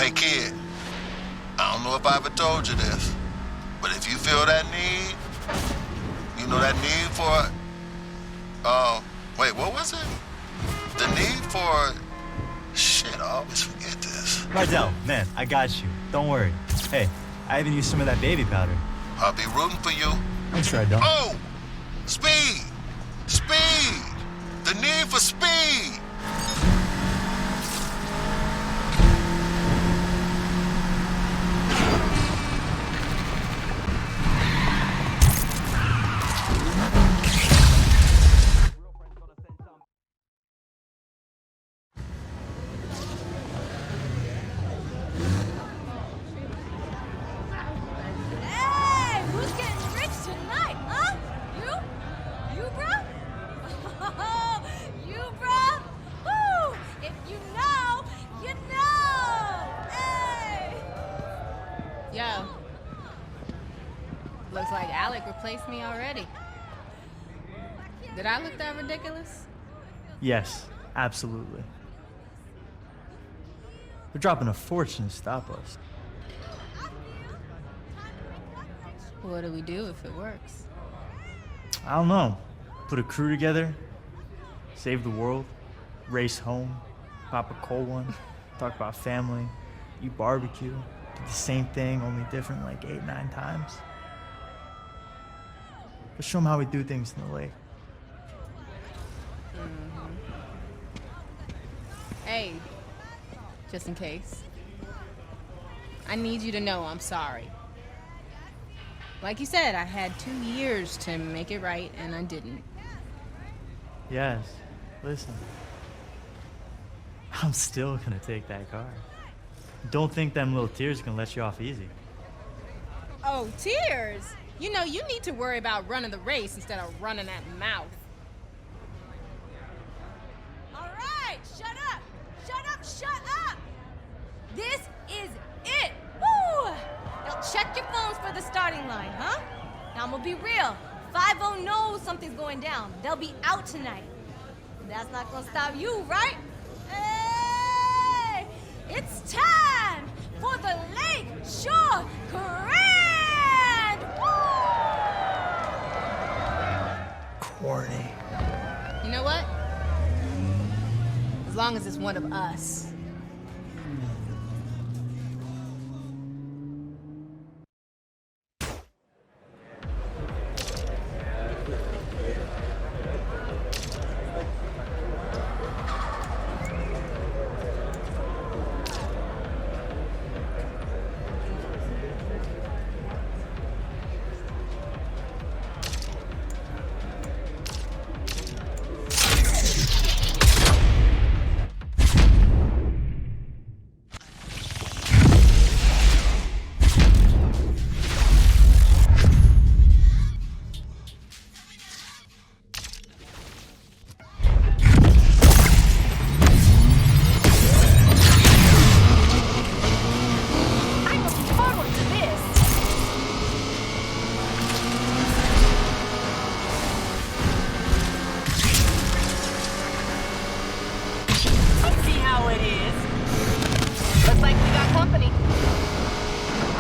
Hey kid, I don't know if I ever told you this, but if you feel that need, you know that need for, wait, what was it? The need for, shit, I always forget this. Mardell, man, I got you. Don't worry. Hey, I even used some of that baby powder. I'll be rooting for you. I'm sure I don't. Oh, speed, speed, the need for speed. Yo, looks like Alec replaced me already. Did I look that ridiculous? Yes, absolutely. They're dropping a fortune to stop us. What do we do if it works? I don't know. Put a crew together, save the world, race home, pop a cold one, talk about family, eat barbecue, do the same thing, only different like 8, 9 times. Let's show them how we do things in the lake. Hey, just in case, I need you to know I'm sorry. Like you said, I had 2 years to make it right, and I didn't. Yes, listen. I'm still gonna take that car. Don't think them little tears can let you off easy. Oh, tears? You know, you need to worry about running the race instead of running that mouth. All right, shut up! Shut up, shut up! This is it! Woo! Now check your phones for the starting line, huh? Now I'm gonna be real. 5-0 knows something's going down. They'll be out tonight. That's not gonna stop you, right? Hey! It's time for the Lake Shore Grand! Woo! Corny. You know what? As long as it's one of us.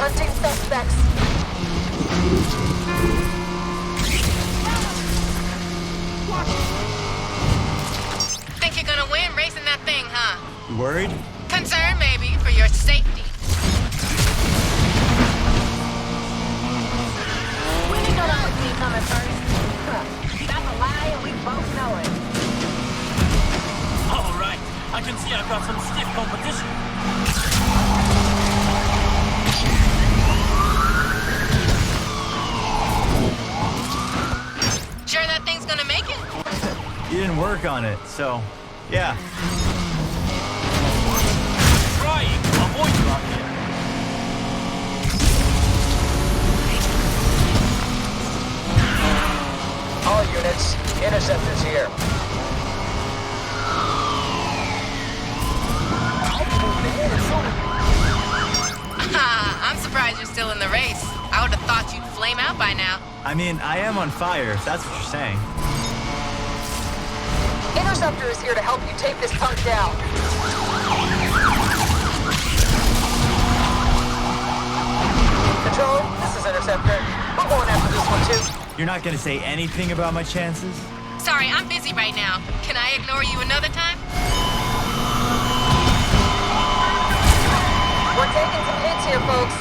Hunting suspects. Think you're gonna win racing that thing, huh? You worried? Concerned, maybe, for your safety. We didn't know that was me coming first. That's a lie, and we both know it. All right, I can see I've got some stiff competition. Sure that thing's gonna make it? You didn't work on it, so yeah. Trying to avoid you out here. All units, interceptors here. I'm surprised you're still in the race. I would have thought you'd flame out by now. I mean, I am on fire, if that's what you're saying. Interceptor is here to help you take this punk down. You're not gonna say anything about my chances? Sorry, I'm busy right now. Can I ignore you another time? We're taking some hits here, folks.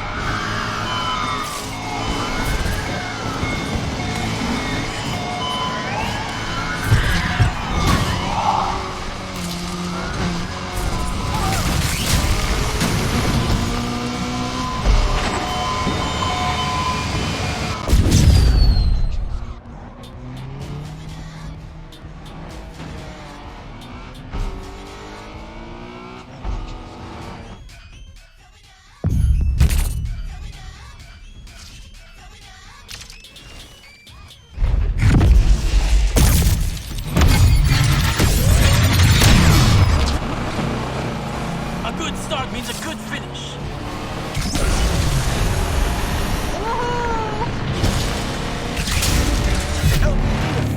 A good start means a good finish.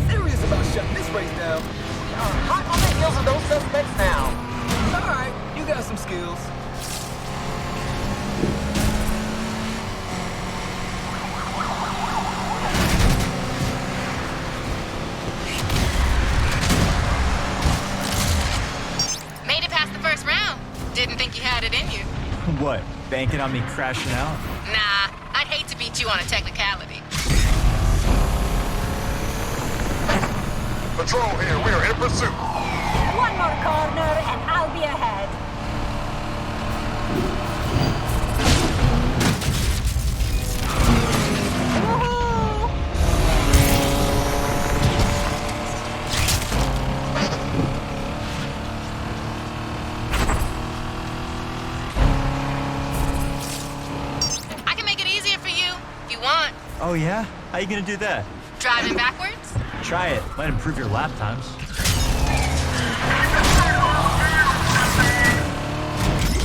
Serious about shutting this race down. We are hot on the heels of those suspects now. All right, you got some skills. Made it past the first round. Didn't think you had it in you. What, banking on me crashing out? Nah, I'd hate to beat you on a technicality. Patrol here. We are in pursuit. One more corner and I'll be ahead. Woohoo! I can make it easier for you if you want. Oh yeah? How you gonna do that? Driving backwards? Try it. Might improve your lap times.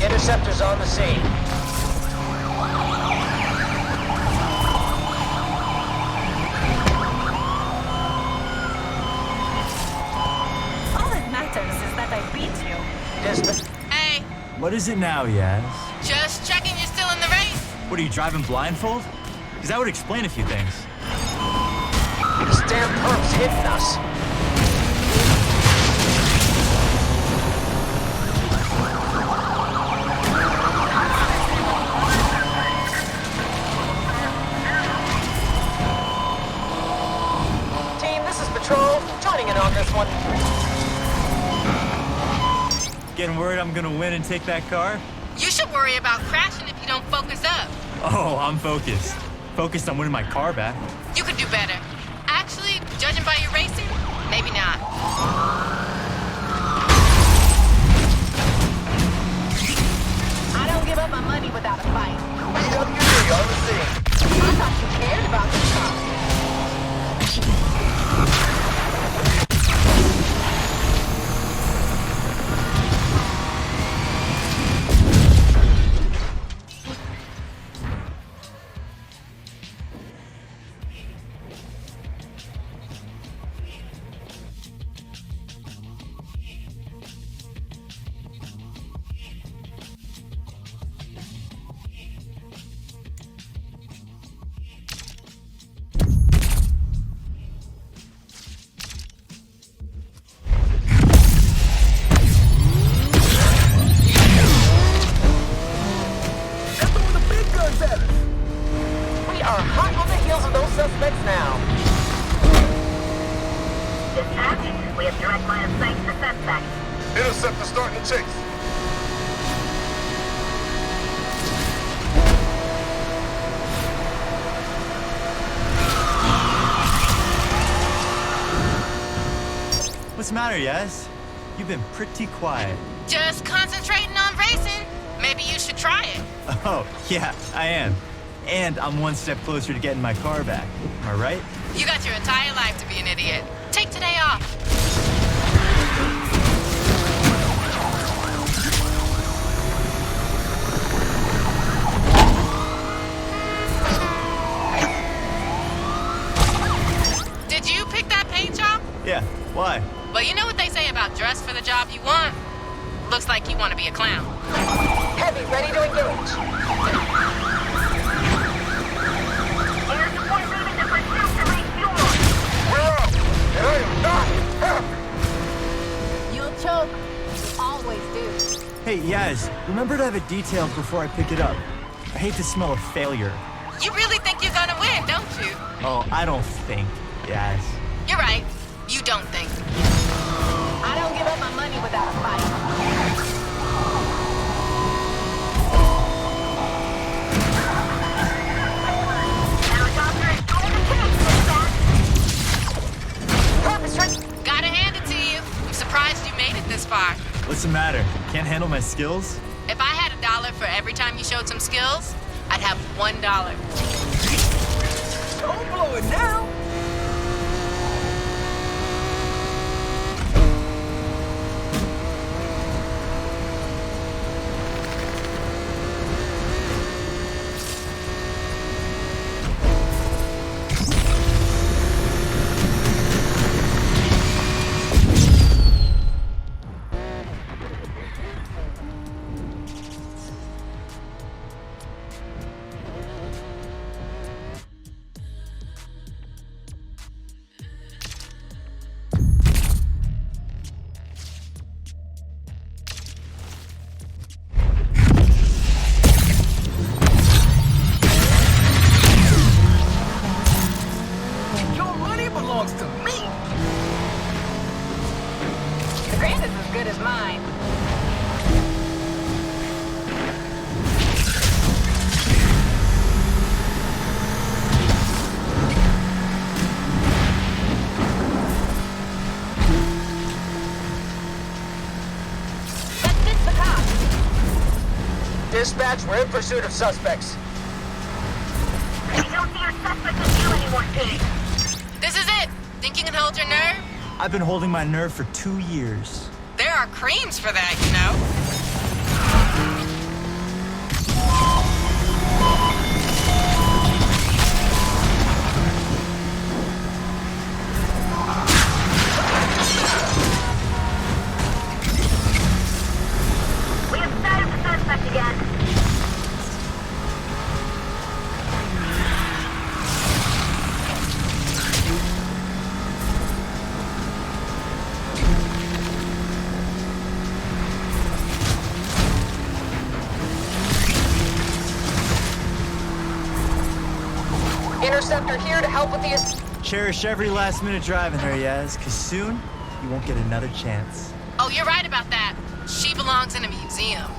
Interceptors on the scene. All that matters is that I beat you. Distant. Hey, What is it now, Yaz? just checking you're still in the race. What, are you driving blindfold? Because that would explain a few things. This damn perp's hitting us. Team, this is Patrol. Joining in on this one. Getting worried I'm gonna win and take that car? You should worry about crashing if you don't focus up. Oh, I'm focused. Focused on winning my car back. You could do better. Actually, judging by your racing, maybe not. I don't give up my money without a fight. PWD on the scene. I thought you cared about this car. They're throwing the big guns at us. We are hot on the heels of those suspects now. Dispatch, we have direct line of sight to the suspect. Interceptor starting the chase. What's the matter, Yaz? You've been pretty quiet. Just concentrating on racing. Maybe you should try it. Oh, yeah, I am. And I'm one step closer to getting my car back. Am I right? You got your entire life to be an idiot. Take today off. Did you pick that paint job? Yeah, why? Well, you know what they say about dress for the job you want? Looks like you want to be a clown. Heavy, ready to engage. Air support moving to pursuit to refuel You always do. Hey, Yaz, remember to have it detailed before I pick it up. I hate the smell of failure. You really think you're gonna win, don't you? Oh, I don't think, Yaz. You're right. You don't think. I don't give up my money without a fight. Gotta hand it to you. I'm surprised you made it this far. What's the matter? Can't handle my skills? If I had $1 for every time you showed some skills, I'd have $1. Don't blow it now. Your money belongs to me. The grant is as good as mine. Let's ditch the cops. Dispatch, we're in pursuit of suspects. We don't see our suspect with you anymore, Pete. This is it. Think you can hold your nerve? I've been holding my nerve for 2 years. There are creams for that, you know. We have sighted the suspect again. Interceptor here to help with the... Cherish every last minute driving her, Yaz, because soon you won't get another chance. Oh, you're right about that. She belongs in a museum.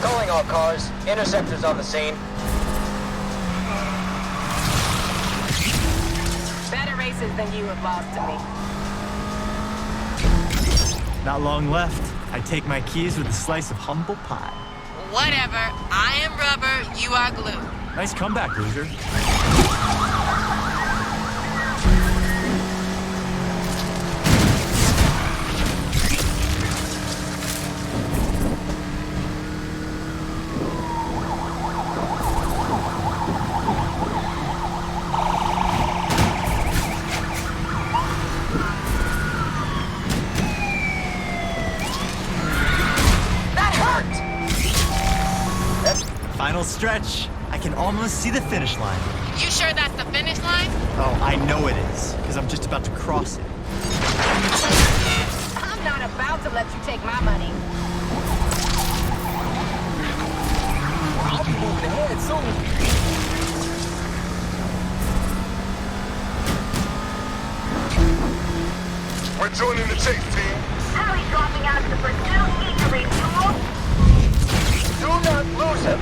Calling all cars. Interceptor's on the scene. Better races than you have lost to me. Not long left. I take my keys with a slice of humble pie. Whatever. I am rubber, you are glue. Nice comeback, loser. Final stretch. I can almost see the finish line. You sure that's the finish line? Oh, I know it is, because I'm just about to cross it. I'm not about to let you take my money. I'll be moving ahead soon. We're joining the chase, team. Harry's dropping out of the pursuit. Need to refuel. Do not lose him.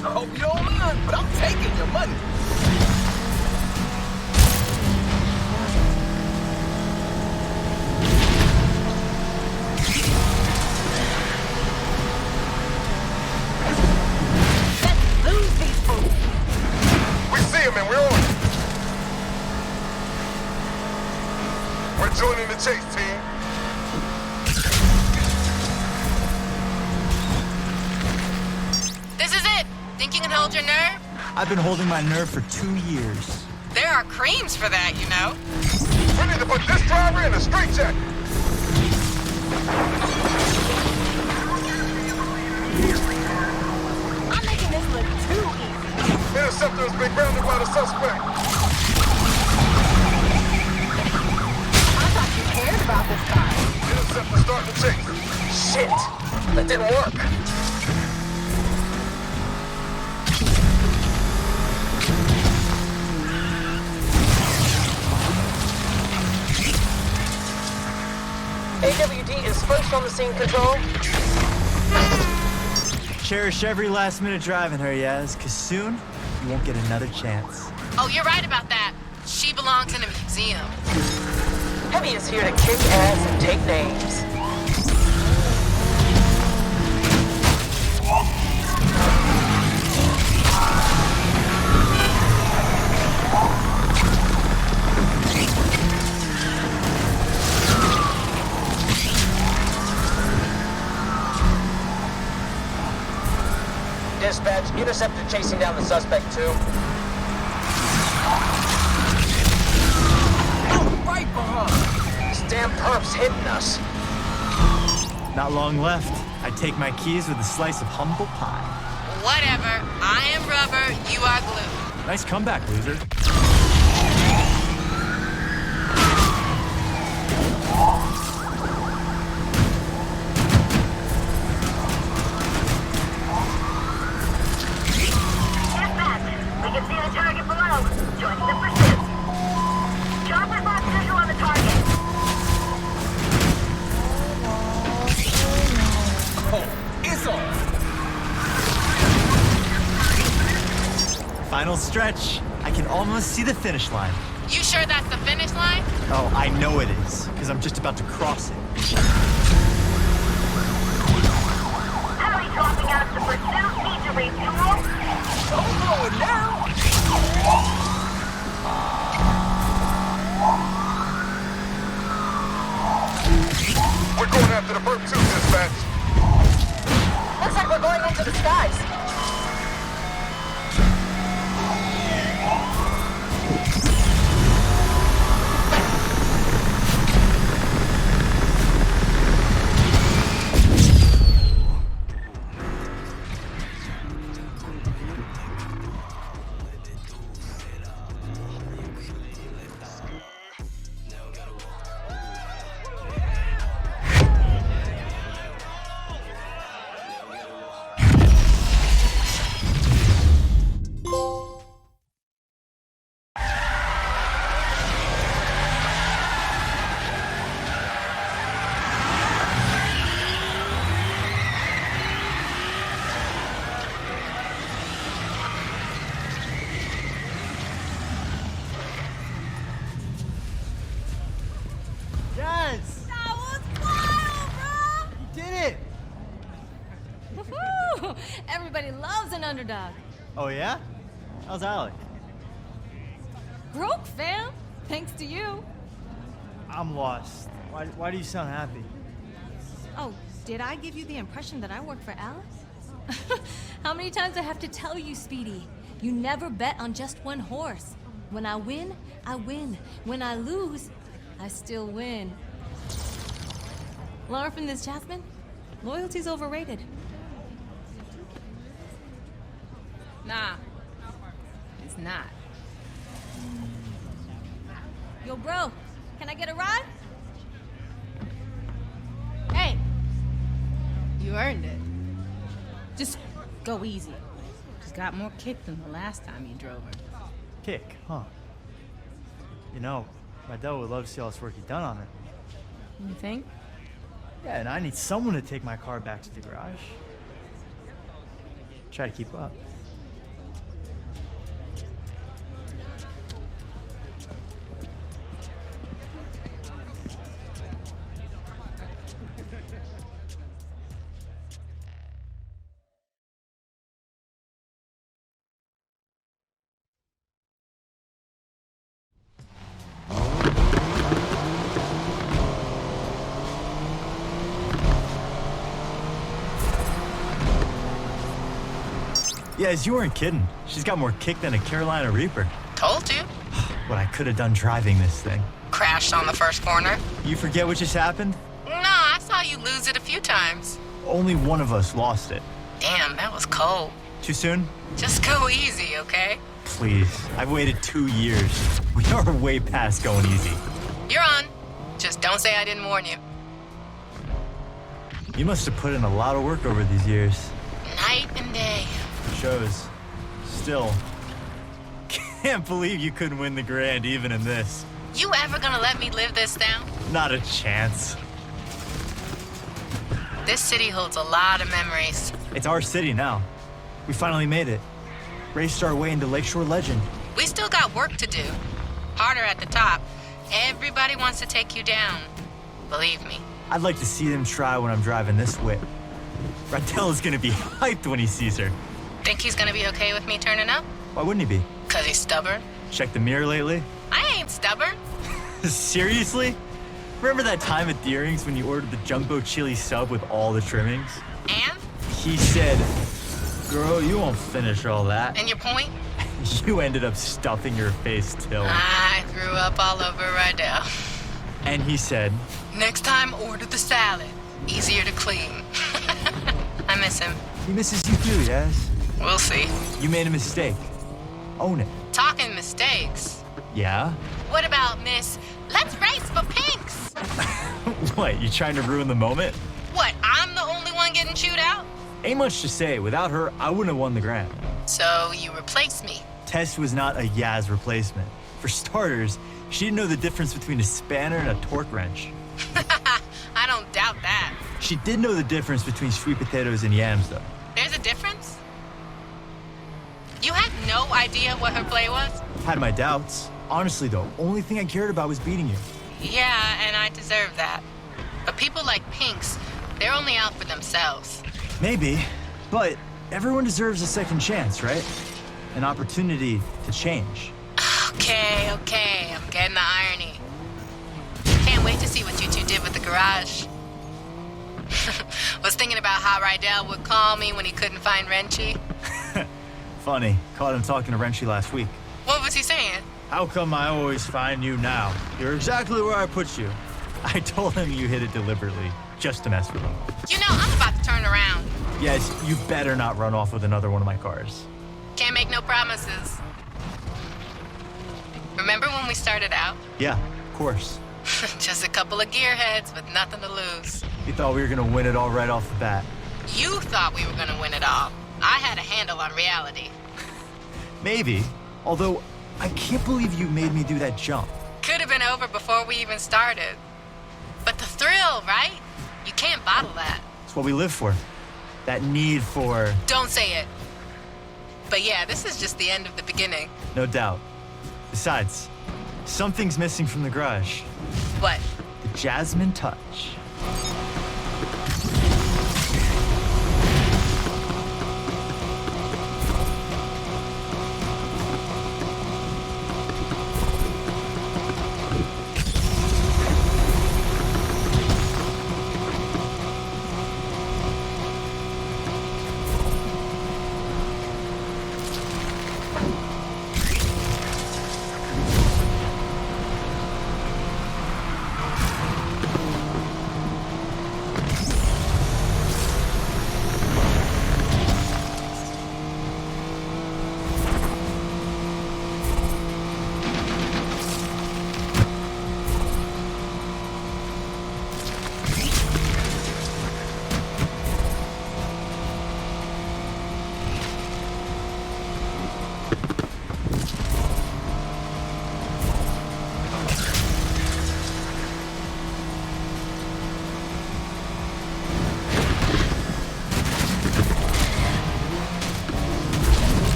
I hope you don't mind, but I'm taking your money. We're joining the chase, team. This is it. Think you can hold your nerve? I've been holding my nerve for 2 years. There are creams for that, you know. We need to put this driver in a straight check. I'm making this look too easy. Interceptor has been grounded by the suspect. I thought you cared about this car. Interceptor starting to chase. Shit! That didn't work. AWD is first on the scene, control. Cherish every last minute driving her, Yaz, because soon you won't get another chance. Oh, you're right about that. She belongs in a museum. Heavy is here to kick ass and take names. Dispatch, interceptor chasing down the suspect, too. Right behind. This damn perp's hitting us. Not long left. I take my keys with a slice of humble pie. Whatever. I am rubber, you are glue. Nice comeback, loser. We can see the target below. Joining the pursuit. Chopper lost visual on the target. Oh, it's on. Final stretch. I can almost see the finish line. You sure that's the finish line? Oh, I know it is, because I'm just about to cross it. Heli dropping out to pursuit. Need to refuel. Don't blow it now. We're going after the perp, too, dispatch. Looks like we're going into the skies. Yes! That was wild, bro! You did it! Woohoo! Everybody loves an underdog. Oh, yeah? How's Alec? Broke, fam. Thanks to you. I'm lost. Why do you sound happy? Oh, did I give you the impression that I work for Alice? How many times I have to tell you, Speedy? You never bet on just one horse. When I win, I win. When I lose, I still win. Learn from this, Jasmine. Loyalty's overrated. Nah, it's not. Yo, bro, can I get a ride? Hey, You earned it. Just go easy. She's got more kick than the last time you drove her. Kick, huh? You know, my dad would love to see all this work you've done on her. You think? Yeah, and I need someone to take my car back to the garage. Try to keep up. Yes, you weren't kidding. She's got more kick than a Carolina Reaper. Told you. What I could have done driving this thing. Crashed on the first corner. You forget what just happened? No, I saw you lose it a few times. Only one of us lost it. Damn, that was cold. Too soon? Just go easy, okay? Please. I've waited 2 years. We are way past going easy. You're on. Just don't say I didn't warn you. You must have put in a lot of work over these years. Night and day. Shows. Still. Can't believe you couldn't win the grand even in this. You ever gonna let me live this down? Not a chance. This city holds a lot of memories. It's our city now. We finally made it. Raced our way into Lakeshore legend. We still got work to do. Harder at the top. Everybody wants to take you down. Believe me. I'd like to see them try when I'm driving this whip. Rattell is gonna be hyped when he sees her. Think he's gonna be okay with me turning up? Why wouldn't he be? 'Cause he's stubborn? Check the mirror lately? I ain't stubborn. Seriously? Remember that time at Deering's when you ordered the jumbo chili sub with all the trimmings? And? He said, girl, you won't finish all that. And your point? You ended up stuffing your face till. I threw up all over Rydell. And he said, next time, order the salad. Easier to clean. I miss him. he misses you too, yes? We'll see. You made a mistake. Own it. Talking mistakes. Yeah? What about Miss Let's Race for Pinks? What, you trying to ruin the moment? What, I'm the only one getting chewed out? Ain't much to say. Without her, I wouldn't have won the grand. So you replaced me. Tess was not a Yaz replacement. For starters, she didn't know the difference between a spanner and a torque wrench. I don't doubt that. She did know the difference between sweet potatoes and yams, though. There's a difference? You had no idea what her play was? Had my doubts. Honestly, though, only thing I cared about was beating you. Yeah, and I deserve that. But people like Pinks, they're only out for themselves. Maybe, but everyone deserves a second chance, right? An opportunity to change. Okay, I'm getting the irony. Can't wait to see what you two did with the garage. Was thinking about how Rydell would call me when he couldn't find Wrenchy. Funny, caught him talking to Wrenchy last week. What was he saying? How come I always find you now? You're exactly where I put you. I told him you hit it deliberately, just to mess with him. You know, I'm about to turn around. Yes, you better not run off with another one of my cars. Can't make no promises. Remember when we started out? Yeah, of course. Just a couple of gearheads with nothing to lose. You thought we were gonna win it all right off the bat. You thought we were gonna win it all. I had a handle on reality. Maybe, although I can't believe you made me do that jump. Could have been over before we even started. But the thrill, right? You can't bottle that. It's what we live for. That need for... Don't say it. But yeah, this is just the end of the beginning. No doubt. Besides, something's missing from the garage. What? The Jasmine touch.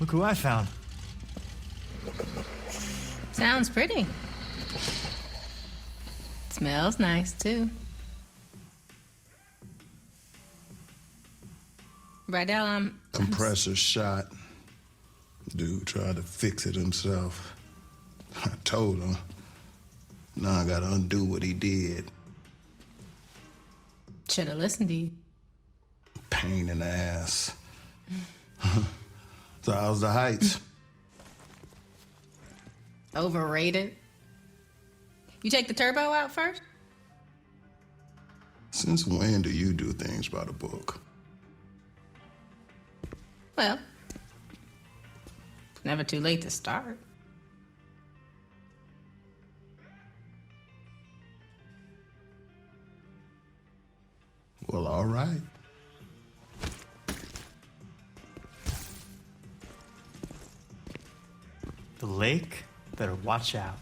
Look who I found. Sounds pretty. Smells nice, too. Right now, Compressor shot. Dude tried to fix it himself. I told him. Now I gotta undo what he did. Should have listened to you. Pain in the ass. So how's the heights? Overrated. You take the turbo out first? Since when do you do things by the book? Well, it's never too late to start. Well, all right. The lake? Better watch out.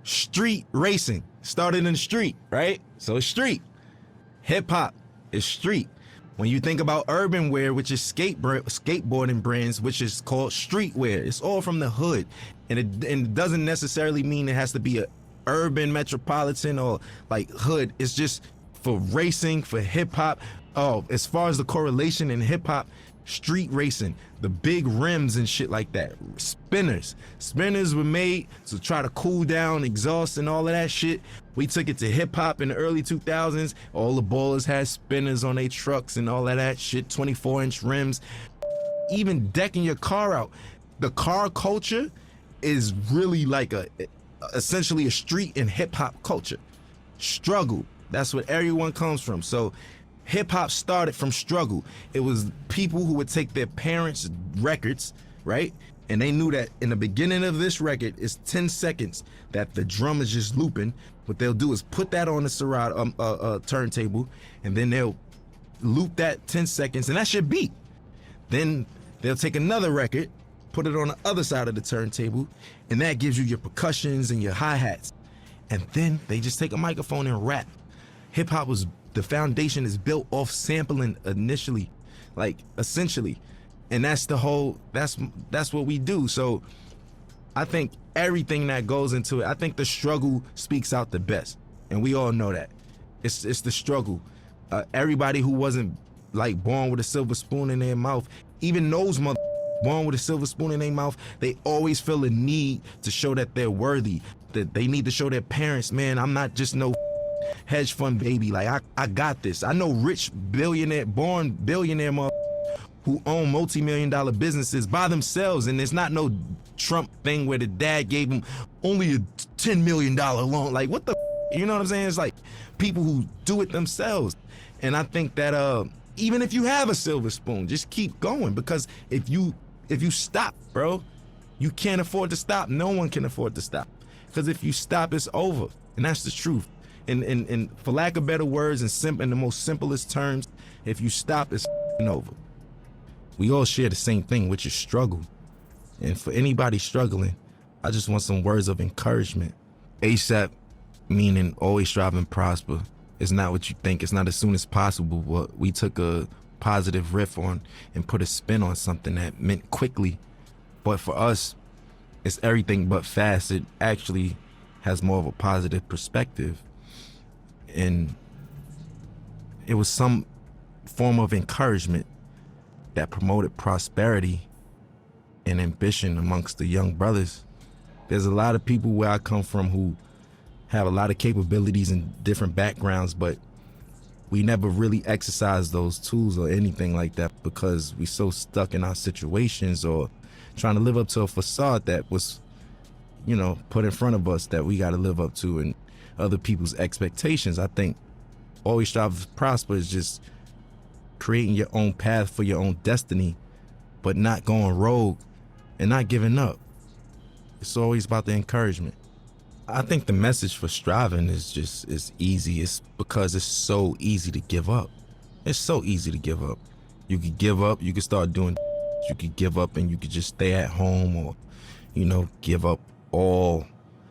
Street racing started in the street, right? So it's street. Hip hop is street. When you think about urban wear, which is skateboarding brands, which is called streetwear, it's all from the hood. And it doesn't necessarily mean it has to be a urban metropolitan or like hood. It's just for racing, for hip hop. Oh, as far as the correlation in hip hop, street racing, the big rims and shit like that. Spinners were made to try to cool down exhaust and all of that shit. We took it to hip hop in the early 2000s. All the ballers had spinners on their trucks and all of that shit, 24-inch rims. Even decking your car out. The car culture is really like essentially a street and hip hop culture. Struggle, that's what everyone comes from. So hip hop started from struggle. It was people who would take their parents' records, right? And they knew that in the beginning of this record, it's 10 seconds that the drum is just looping. What they'll do is put that on the Serato turntable, and then they'll loop that 10 seconds, and that's your beat. Then they'll take another record, put it on the other side of the turntable, and that gives you your percussions and your hi-hats. And then they just take a microphone and rap. Hip hop was, the foundation is built off sampling initially, like essentially. And that's the whole, that's what we do. So I think everything that goes into it, I think the struggle speaks out the best. And we all know that. It's the struggle. Everybody who wasn't like born with a silver spoon in their mouth, even those born with a silver spoon in their mouth, they always feel a need to show that they're worthy, that they need to show their parents, man, I'm not just no hedge fund baby. Like I got this. I know rich billionaire, born billionaire who own multi-million-dollar businesses by themselves, and it's not no Trump thing where the dad gave him only a $10 million loan. Like what the, you know what I'm saying? It's like people who do it themselves. And I think that even if you have a silver spoon, just keep going, because if you stop, bro, you can't afford to stop. No one can afford to stop, because if you stop, it's over, and that's the truth. And for lack of better words, and in the most simplest terms, if you stop, it's over. We all share the same thing, which is struggle. And for anybody struggling, I just want some words of encouragement. ASAP, meaning always strive and prosper. It's not what you think. It's not as soon as possible. But we took a positive riff on and put a spin on something that meant quickly. But for us, it's everything but fast. It actually has more of a positive perspective. And it was some form of encouragement that promoted prosperity and ambition amongst the young brothers. There's a lot of people where I come from who have a lot of capabilities and different backgrounds, but we never really exercise those tools or anything like that because we so stuck in our situations or trying to live up to a facade that was, you know, put in front of us that we got to live up to and other people's expectations. I think always strive to prosper is just creating your own path for your own destiny, but not going rogue and not giving up. It's always about the encouragement. I think the message for striving is easy. It's because it's so easy to give up. It's so easy to give up. You could give up, you could start doing, you could give up and you could just stay at home, or, you know, give up all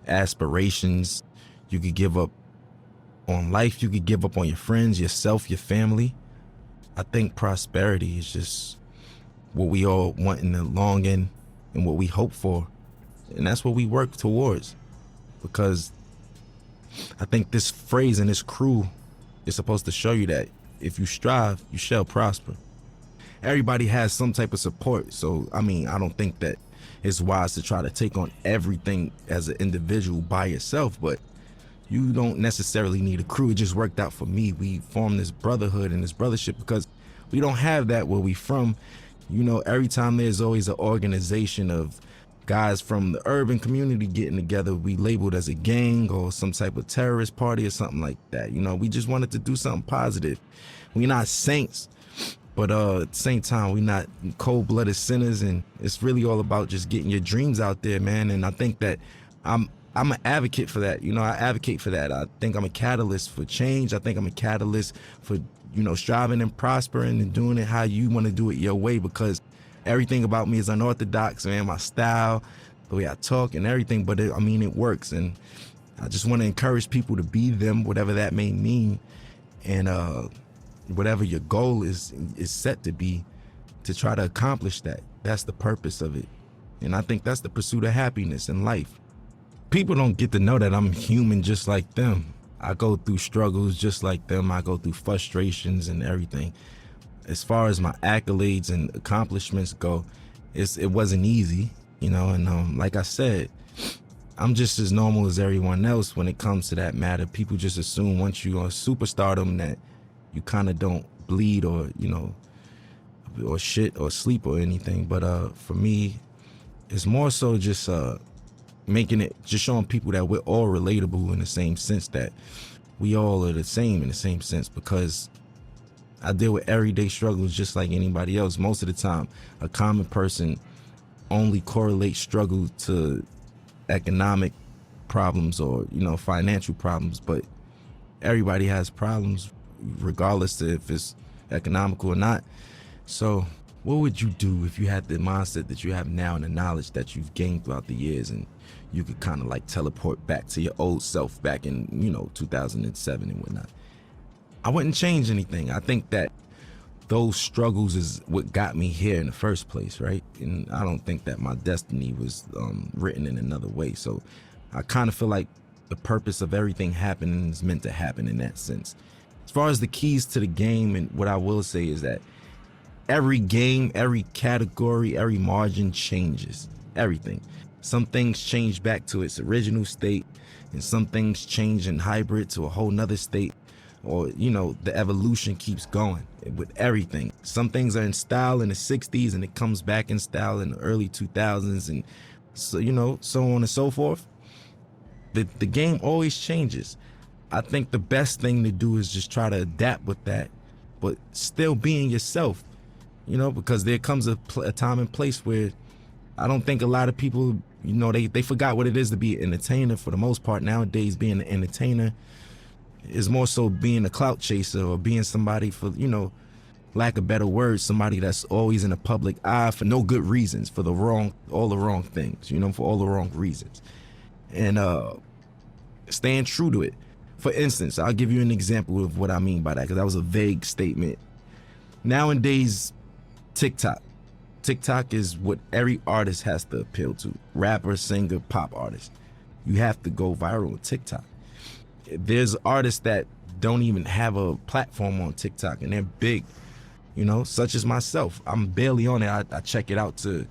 aspirations. You could give up on life. You could give up on your friends, yourself, your family. I think prosperity is just what we all want in the long end and what we hope for. And that's what we work towards. Because I think this phrase and this crew is supposed to show you that if you strive, you shall prosper. Everybody has some type of support. So, I mean, I don't think that it's wise to try to take on everything as an individual by yourself, but you don't necessarily need a crew. It just worked out for me. We formed this brotherhood and this brothership because we don't have that where we from. You know, every time there's always an organization of guys from the urban community getting together, we labeled as a gang or some type of terrorist party or something like that. You know, we just wanted to do something positive. We're not saints, but at the same time, we're not cold-blooded sinners, and it's really all about just getting your dreams out there, man. And I think that I'm an advocate for that. You know, I advocate for that. I think I'm a catalyst for change. I think I'm a catalyst for, you know, striving and prospering and doing it how you want to do it your way, because everything about me is unorthodox, man. My style, the way I talk and everything, but it works. And I just want to encourage people to be them, whatever that may mean. And whatever your goal is set to be, to try to accomplish that. That's the purpose of it. And I think that's the pursuit of happiness in life. People don't get to know that I'm human just like them. I go through struggles just like them. I go through frustrations and everything. As far as my accolades and accomplishments go, it wasn't easy, you know, and like I said, I'm just as normal as everyone else when it comes to that matter. People just assume once you're a superstardom that you kind of don't bleed or, you know, or shit or sleep or anything. But for me, it's more so just just showing people that we're all relatable in the same sense, that we all are the same in the same sense, because I deal with everyday struggles just like anybody else. Most of the time, a common person only correlates struggle to economic problems or, you know, financial problems, but everybody has problems regardless of if it's economical or not. So what would you do if you had the mindset that you have now and the knowledge that you've gained throughout the years, and you could kind of like teleport back to your old self back in, you know, 2007 and whatnot? I wouldn't change anything. I think that those struggles is what got me here in the first place, right? And I don't think that my destiny was written in another way. So I kind of feel like the purpose of everything happening is meant to happen in that sense. As far as the keys to the game, and what I will say is that every game, every category, every margin changes. Everything. Some things change back to its original state, and some things change in hybrid to a whole nother state. Or, you know, the evolution keeps going with everything. Some things are in style in the 60s and it comes back in style in the early 2000s, and so, you know, so on and so forth. The game always changes. I think the best thing to do is just try to adapt with that, but still being yourself, you know, because there comes a time and place where I don't think a lot of people, you know, they forgot what it is to be an entertainer for the most part. Nowadays, being an entertainer is more so being a clout chaser, or being somebody, for, you know, lack of better words, somebody that's always in the public eye for no good reasons, for all the wrong things, you know, for all the wrong reasons. And staying true to it. For instance, I'll give you an example of what I mean by that, because that was a vague statement. Nowadays, TikTok is what every artist has to appeal to. Rapper, singer, pop artist. You have to go viral on TikTok. There's artists that don't even have a platform on TikTok, and they're big, you know, such as myself. I'm barely on it. I check it out to,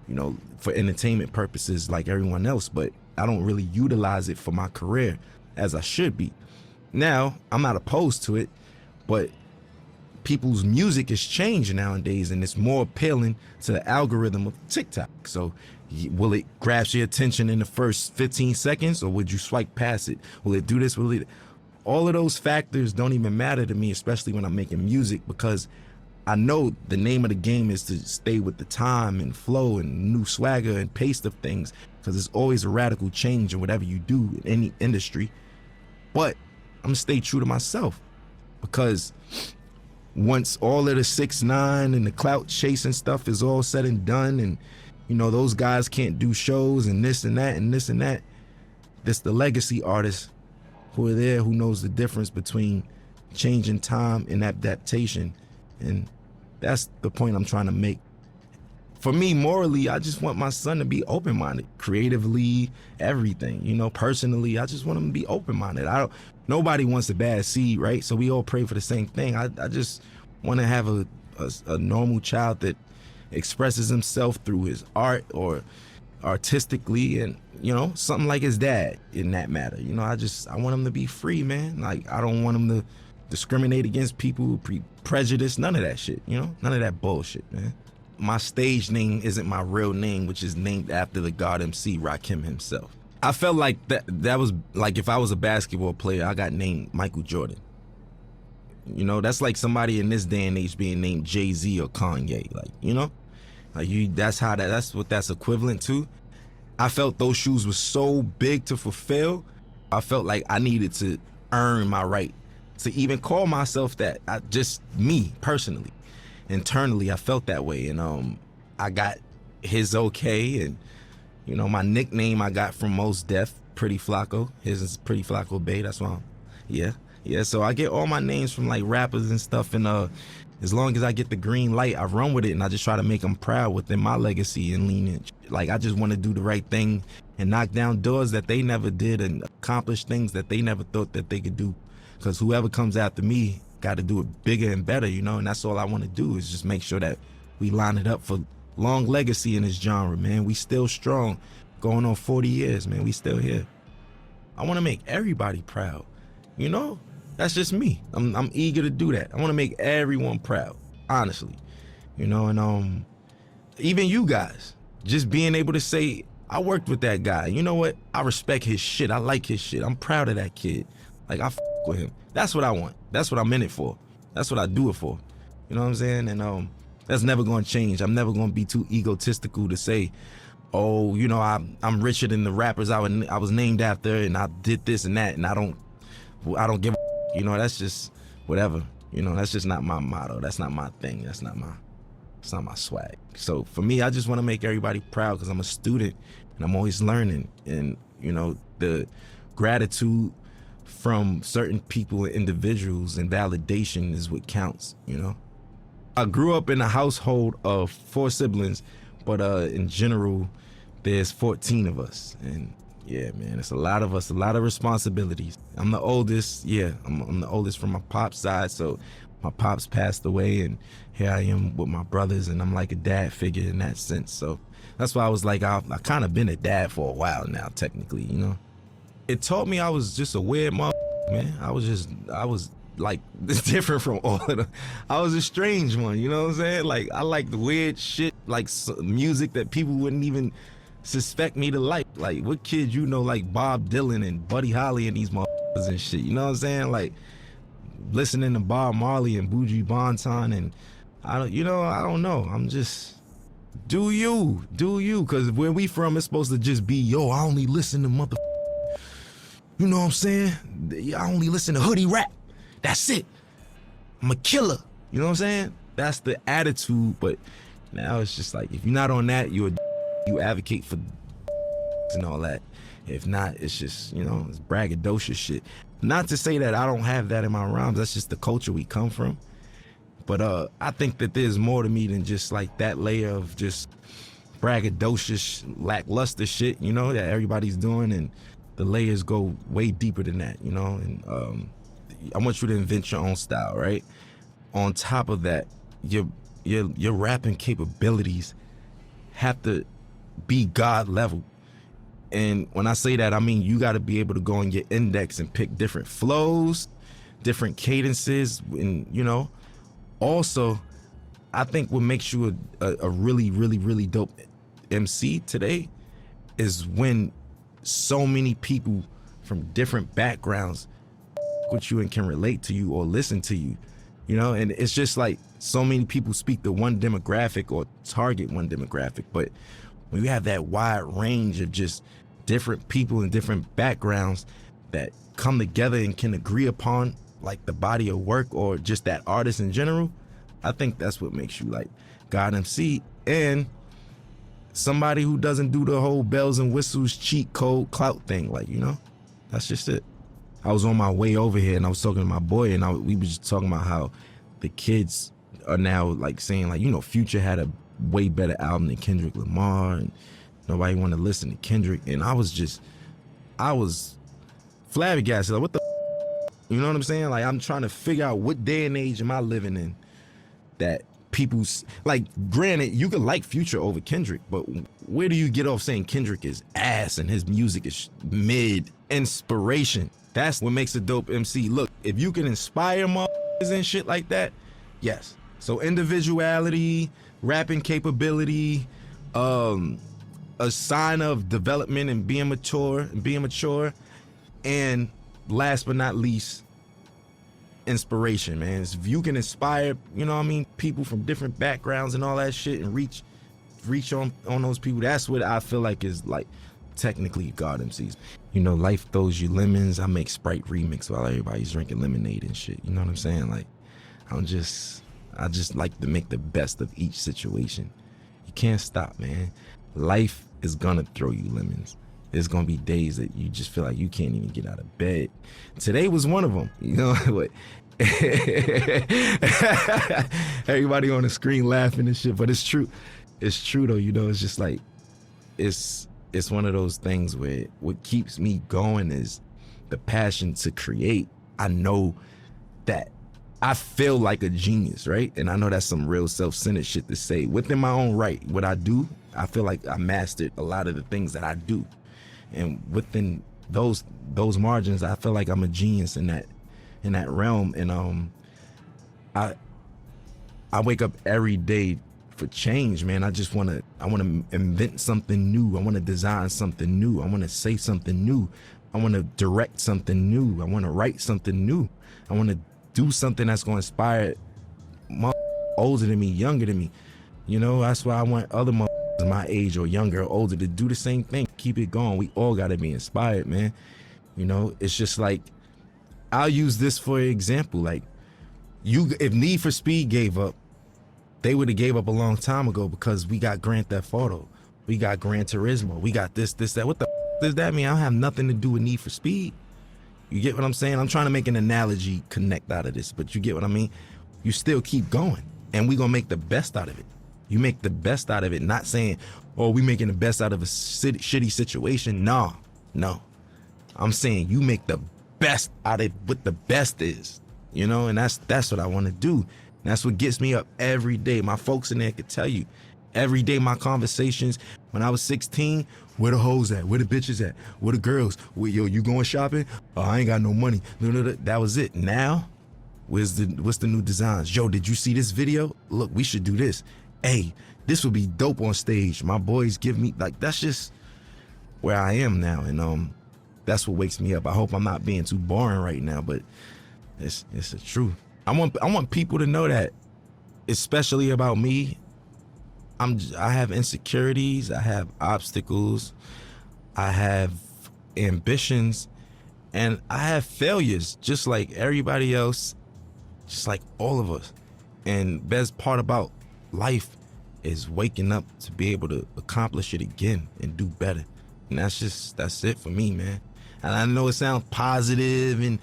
you know, for entertainment purposes like everyone else, but I don't really utilize it for my career as I should be. Now, I'm not opposed to it, but people's music is changing nowadays, and it's more appealing to the algorithm of TikTok. So will it grasp your attention in the first 15 seconds, or would you swipe past it? Will it do this? All of those factors don't even matter to me, especially when I'm making music, because I know the name of the game is to stay with the time and flow and new swagger and pace of things, because there's always a radical change in whatever you do in any industry. But I'm gonna stay true to myself, because once all of the 6ix9ine and the clout chasing stuff is all said and done, and you know those guys can't do shows and this and that and this and that, this the legacy artists who are there, who knows the difference between changing time and adaptation. And that's the point I'm trying to make. For me, morally, I just want my son to be open-minded, creatively, everything. You know, personally, I just want him to be open-minded. Nobody wants a bad seed, right? So we all pray for the same thing. I just want to have a normal child that expresses himself through his art or artistically, and you know, something like his dad in that matter. You know, I want him to be free, man. Like, I don't want him to discriminate against people, prejudice, none of that shit, you know? None of that bullshit, man. My stage name isn't my real name, which is named after the God MC, Rakim himself. I felt like that was like if I was a basketball player, I got named Michael Jordan. You know, that's like somebody in this day and age being named Jay-Z or Kanye, like, you know? Like that's what that's equivalent to. I felt those shoes were so big to fulfill. I felt like I needed to earn my right to even call myself that. Just me personally, internally, I felt that way. And I got his okay, and you know, my nickname I got from Mos Def, Pretty Flacco. His is Pretty Flacco Bay. That's why yeah. So I get all my names from like rappers and stuff, and as long as I get the green light, I run with it, and I just try to make them proud within my legacy and lineage. Like, I just want to do the right thing and knock down doors that they never did and accomplish things that they never thought that they could do. Because whoever comes after me got to do it bigger and better, you know? And that's all I want to do, is just make sure that we line it up for long legacy in this genre, man. We still strong, going on 40 years, man. We still here. I want to make everybody proud, you know? That's just me. I'm eager to do that. I want to make everyone proud, honestly, you know. And even you guys, just being able to say, I worked with that guy. You know what? I respect his shit. I like his shit. I'm proud of that kid. Like, I f with him. That's what I want. That's what I'm in it for. That's what I do it for. You know what I'm saying? And that's never going to change. I'm never going to be too egotistical to say, oh, you know, I'm richer than the rappers I was named after, and I did this and that, and I don't give a. You know, that's just whatever. You know, that's just not my motto. That's not my thing. It's not my swag. So for me, I just want to make everybody proud, because I'm a student and I'm always learning. And, you know, the gratitude from certain people and individuals and validation is what counts, you know. I grew up in a household of 4 siblings, but in general, there's 14 of us. And yeah, man, it's a lot of us, a lot of responsibilities. I'm the oldest, yeah, I'm the oldest from my pop's side, so my pops passed away, and here I am with my brothers, and I'm like a dad figure in that sense. So that's why I was like, I kind of been a dad for a while now, technically, you know. It taught me I was just a weird man. I was like different from all of them. I was a strange one, you know what I'm saying? Like, I like the weird shit, like music that people wouldn't even suspect me to like. Like, what kid you know like Bob Dylan and Buddy Holly and these motherfuckers and shit, you know what I'm saying? Like, listening to Bob Marley and Buju Banton, and I don't know. I'm just, do you, because where we from, it's supposed to just be, yo, I only listen to you know what I'm saying? I only listen to hoodie rap. That's it. I'm a killer. You know what I'm saying? That's the attitude. But now it's just like, if you're not on that, you advocate for and all that. If not, it's just, you know, it's braggadocious shit. Not to say that I don't have that in my rhymes. That's just the culture we come from. But I think that there's more to me than just like that layer of just braggadocious, lackluster shit, you know, that everybody's doing. And the layers go way deeper than that, you know. And I want you to invent your own style, right? On top of that, your rapping capabilities have to be God level. And when I say that, I mean you got to be able to go on your index and pick different flows, different cadences, and you know. Also, I think what makes you a really, really, really dope MC today is when so many people from different backgrounds with you and can relate to you or listen to you. you know, and it's just like so many people speak to one demographic or target one demographic, but when you have that wide range of just different people and different backgrounds that come together and can agree upon like the body of work or just that artist in general, I think that's what makes you like God MC and somebody who doesn't do the whole bells and whistles cheat code clout thing. Like, you know, that's just it. I was on my way over here and I was talking to my boy and we was just talking about how the kids are now like saying like, you know, Future had a way better album than Kendrick Lamar and nobody want to listen to Kendrick. And I was flabbergasted. Like, what the you know what I'm saying? Like, I'm trying to figure out what day and age am I living in that people's, like, granted, you could like Future over Kendrick, but where do you get off saying Kendrick is ass and his music is mid? Inspiration. That's what makes a dope MC. Look, if you can inspire motherfuckers and shit like that, yes. So individuality, rapping capability, a sign of development and being mature, and last but not least, inspiration, man. If you can inspire, you know what I mean, people from different backgrounds and all that shit and reach on those people, that's what I feel like is like technically God MCs. You know, life throws you lemons. I make Sprite remix while everybody's drinking lemonade and shit. You know what I'm saying? Like, I just like to make the best of each situation. You can't stop, man. Life is gonna throw you lemons. There's gonna be days that you just feel like you can't even get out of bed. Today was one of them, you know. But everybody on the screen laughing and shit, but it's true. It's true though, you know. It's just like it's one of those things where what keeps me going is the passion to create. I know that I feel like a genius, right? And I know that's some real self-centered shit to say. Within my own right, what I do, I feel like I mastered a lot of the things that I do. And within those margins, I feel like I'm a genius in that realm. And I wake up every day for change, man. I want to invent something new. I want to design something new. I want to say something new. I want to direct something new. I want to write something new. I want to do something that's going to inspire older than me, younger than me. You know, that's why I want other my age or younger or older to do the same thing. Keep it going. We all got to be inspired, man. You know, it's just like, I'll use this for example. Like, if Need for Speed gave up, they would have gave up a long time ago because we got Grand Theft Auto. We got Gran Turismo. We got this, that. What the does that mean? I don't have nothing to do with Need for Speed. You get what I'm saying? I'm trying to make an analogy connect out of this, but you get what I mean? You still keep going, and we gonna make the best out of it. You make the best out of it, not saying, oh, we making the best out of a shitty situation. No. I'm saying you make the best out of what the best is, you know, and that's what I want to do. That's what gets me up every day. My folks in there could tell you, every day my conversations, when I was 16, where the hoes at? Where the bitches at? Where the girls? Yo, you going shopping? Oh, I ain't got no money. That was it. Now, what's the new designs? Yo, did you see this video? Look, we should do this. Hey, this would be dope on stage. My boys give me, like, that's just where I am now. And that's what wakes me up. I hope I'm not being too boring right now, but it's the truth. I want people to know that, especially about me, I have insecurities, I have obstacles, I have ambitions, and I have failures just like everybody else, just like all of us. And best part about life is waking up to be able to accomplish it again and do better. And that's it for me, man. And I know it sounds positive and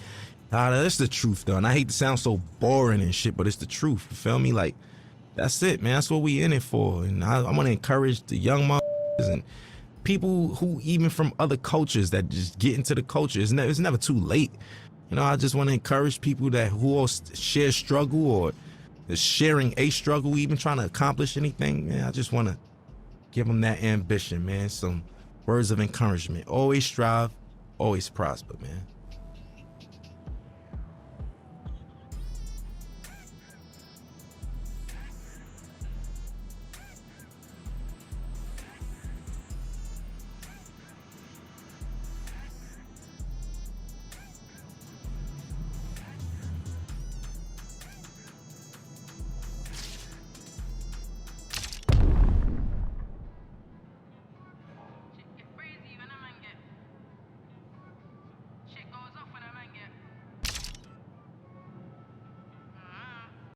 that's the truth though. And I hate to sound so boring and shit, but it's the truth. You feel me? Like, that's it, man. That's what we in it for. And I want to encourage the young motherfuckers and people who even from other cultures that just get into the culture. It's never too late. You know, I just want to encourage people who all share struggle or is sharing a struggle, even trying to accomplish anything. Man, I just want to give them that ambition, man. Some words of encouragement. Always strive, always prosper, man.